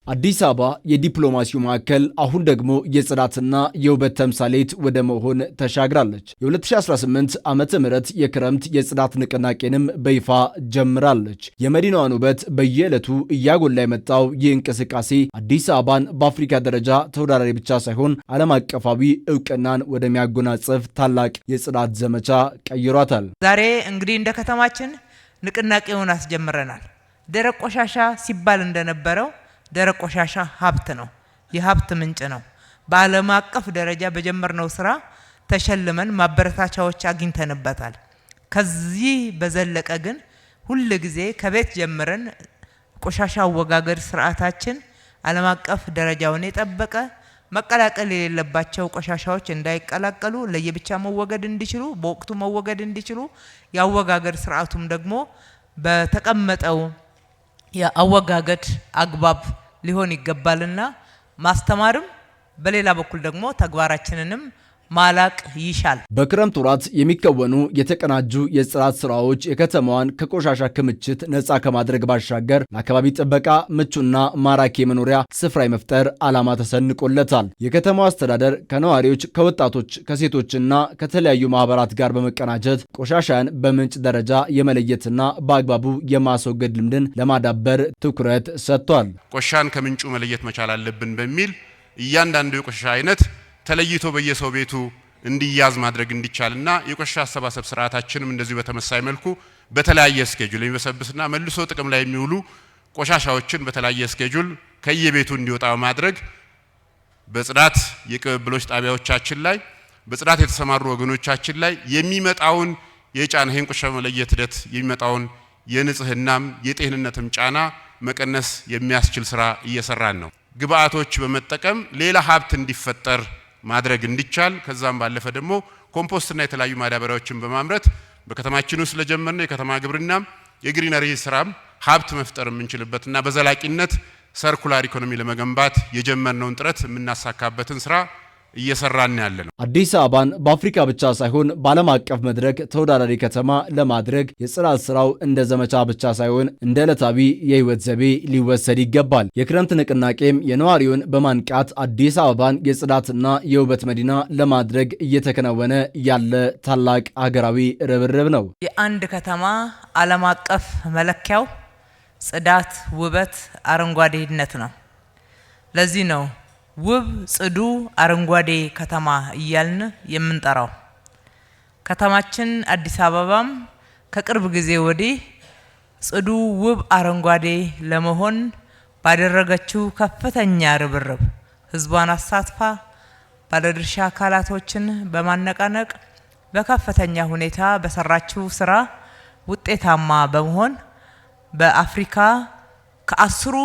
አዲስ አበባ የዲፕሎማሲው ማዕከል አሁን ደግሞ የጽዳትና የውበት ተምሳሌት ወደ መሆን ተሻግራለች። የ2018 ዓመተ ምህረት የክረምት የጽዳት ንቅናቄንም በይፋ ጀምራለች። የመዲናዋን ውበት በየዕለቱ እያጎላ የመጣው ይህ እንቅስቃሴ አዲስ አበባን በአፍሪካ ደረጃ ተወዳዳሪ ብቻ ሳይሆን ዓለም አቀፋዊ እውቅናን ወደሚያጎናጽፍ ታላቅ የጽዳት ዘመቻ ቀይሯታል። ዛሬ እንግዲህ እንደ ከተማችን ንቅናቄውን አስጀምረናል። ደረቅ ቆሻሻ ሲባል እንደነበረው ደረቅ ቆሻሻ ሀብት ነው፣ የሀብት ምንጭ ነው። በዓለም አቀፍ ደረጃ በጀመርነው ስራ ተሸልመን ማበረታቻዎች አግኝተንበታል። ከዚህ በዘለቀ ግን ሁል ጊዜ ከቤት ጀምረን ቆሻሻ አወጋገድ ስርዓታችን ዓለም አቀፍ ደረጃውን የጠበቀ መቀላቀል የሌለባቸው ቆሻሻዎች እንዳይቀላቀሉ ለየብቻ መወገድ እንዲችሉ በወቅቱ መወገድ እንዲችሉ ያወጋገድ ስርዓቱም ደግሞ በተቀመጠው የአወጋገድ አግባብ ሊሆን ይገባልና ማስተማርም በሌላ በኩል ደግሞ ተግባራችንንም ማላቅ ይሻል። በክረምት ወራት የሚከወኑ የተቀናጁ የጽዳት ስራዎች የከተማዋን ከቆሻሻ ክምችት ነፃ ከማድረግ ባሻገር ለአካባቢ ጥበቃ ምቹና ማራኪ የመኖሪያ ስፍራ የመፍጠር ዓላማ ተሰንቆለታል። የከተማዋ አስተዳደር ከነዋሪዎች፣ ከወጣቶች፣ ከሴቶችና ከተለያዩ ማህበራት ጋር በመቀናጀት ቆሻሻን በምንጭ ደረጃ የመለየትና በአግባቡ የማስወገድ ልምድን ለማዳበር ትኩረት ሰጥቷል። ቆሻሻን ከምንጩ መለየት መቻል አለብን በሚል እያንዳንዱ የቆሻሻ አይነት ተለይቶ በየሰው ቤቱ እንዲያዝ ማድረግ እንዲቻልና የቆሻሻ አሰባሰብ ስርዓታችንም እንደዚሁ በተመሳሳይ መልኩ በተለያየ ስኬጁል የሚበሰብስና መልሶ ጥቅም ላይ የሚውሉ ቆሻሻዎችን በተለያየ ስኬጁል ከየቤቱ እንዲወጣ ማድረግ በጽዳት የቅብብሎች ጣቢያዎቻችን ላይ በጽዳት የተሰማሩ ወገኖቻችን ላይ የሚመጣውን የጫና ይሄን ቆሻሻ መለየት ሂደት የሚመጣውን የንጽህናም የጤንነትም ጫና መቀነስ የሚያስችል ስራ እየሰራን ነው። ግብአቶች በመጠቀም ሌላ ሀብት እንዲፈጠር ማድረግ እንዲቻል ከዛም ባለፈ ደግሞ ኮምፖስትና የተለያዩ ማዳበሪያዎችን በማምረት በከተማችን ውስጥ ለጀመርነው የከተማ ግብርናም የግሪነሪ ስራም ሀብት መፍጠር የምንችልበትና በዘላቂነት ሰርኩላር ኢኮኖሚ ለመገንባት የጀመርነውን ጥረት የምናሳካበትን ስራ እየሰራን ያለ ነው። አዲስ አበባን በአፍሪካ ብቻ ሳይሆን በዓለም አቀፍ መድረክ ተወዳዳሪ ከተማ ለማድረግ የጽዳት ስራው እንደ ዘመቻ ብቻ ሳይሆን እንደ ዕለታዊ የህይወት ዘይቤ ሊወሰድ ይገባል። የክረምት ንቅናቄም የነዋሪውን በማንቃት አዲስ አበባን የጽዳትና የውበት መዲና ለማድረግ እየተከናወነ ያለ ታላቅ ሀገራዊ ርብርብ ነው። የአንድ ከተማ ዓለም አቀፍ መለኪያው ጽዳት፣ ውበት፣ አረንጓዴነት ነው። ለዚህ ነው ውብ ጽዱ አረንጓዴ ከተማ እያልን የምንጠራው። ከተማችን አዲስ አበባም ከቅርብ ጊዜ ወዲህ ጽዱ ውብ አረንጓዴ ለመሆን ባደረገችው ከፍተኛ ርብርብ ህዝቧን አሳትፋ ባለድርሻ አካላቶችን በማነቃነቅ በከፍተኛ ሁኔታ በሰራችው ስራ ውጤታማ በመሆን በአፍሪካ ከ10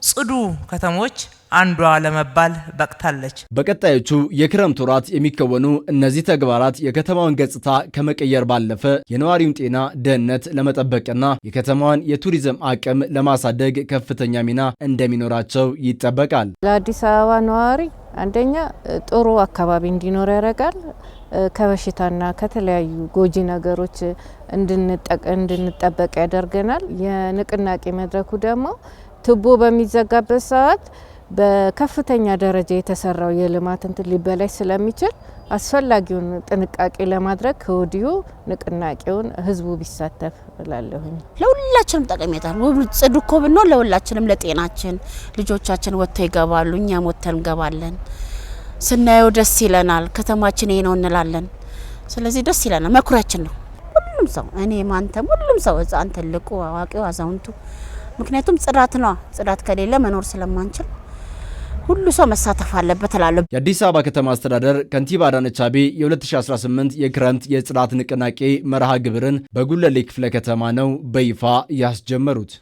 ጽዱ ከተሞች አንዷ ለመባል በቅታለች። በቀጣዮቹ የክረምት ወራት የሚከወኑ እነዚህ ተግባራት የከተማዋን ገጽታ ከመቀየር ባለፈ የነዋሪውን ጤና፣ ደህንነት ለመጠበቅና የከተማዋን የቱሪዝም አቅም ለማሳደግ ከፍተኛ ሚና እንደሚኖራቸው ይጠበቃል። ለአዲስ አበባ ነዋሪ አንደኛ ጥሩ አካባቢ እንዲኖር ያደርጋል። ከበሽታና ከተለያዩ ጎጂ ነገሮች እንድንጠበቅ ያደርገናል። የንቅናቄ መድረኩ ደግሞ ቱቦ በሚዘጋበት ሰዓት በከፍተኛ ደረጃ የተሰራው የልማት እንትን ሊበላሽ ስለሚችል አስፈላጊውን ጥንቃቄ ለማድረግ ከወዲሁ ንቅናቄውን ህዝቡ ቢሳተፍ እላለሁኝ። ለሁላችንም ጠቀሜታ ነው። ጽዱ እኮ ብንሆን ለሁላችንም ለጤናችን፣ ልጆቻችን ወጥተው ይገባሉ፣ እኛም ወጥተን እንገባለን። ስናየው ደስ ይለናል። ከተማችን ይሄ ነው እንላለን። ስለዚህ ደስ ይለናል፣ መኩሪያችን ነው። ሁሉም ሰው እኔም አንተም፣ ሁሉም ሰው ህፃን፣ ትልቁ፣ አዋቂው፣ አዛውንቱ ምክንያቱም ጽዳት ነው። ጽዳት ከሌለ መኖር ስለማንችል ሁሉ ሰው መሳተፍ አለበት እላለሁ። የአዲስ አበባ ከተማ አስተዳደር ከንቲባ አዳነች አቤቤ የ2018 የክረምት የጽዳት ንቅናቄ መርሃ ግብርን በጉለሌ ክፍለ ከተማ ነው በይፋ ያስጀመሩት።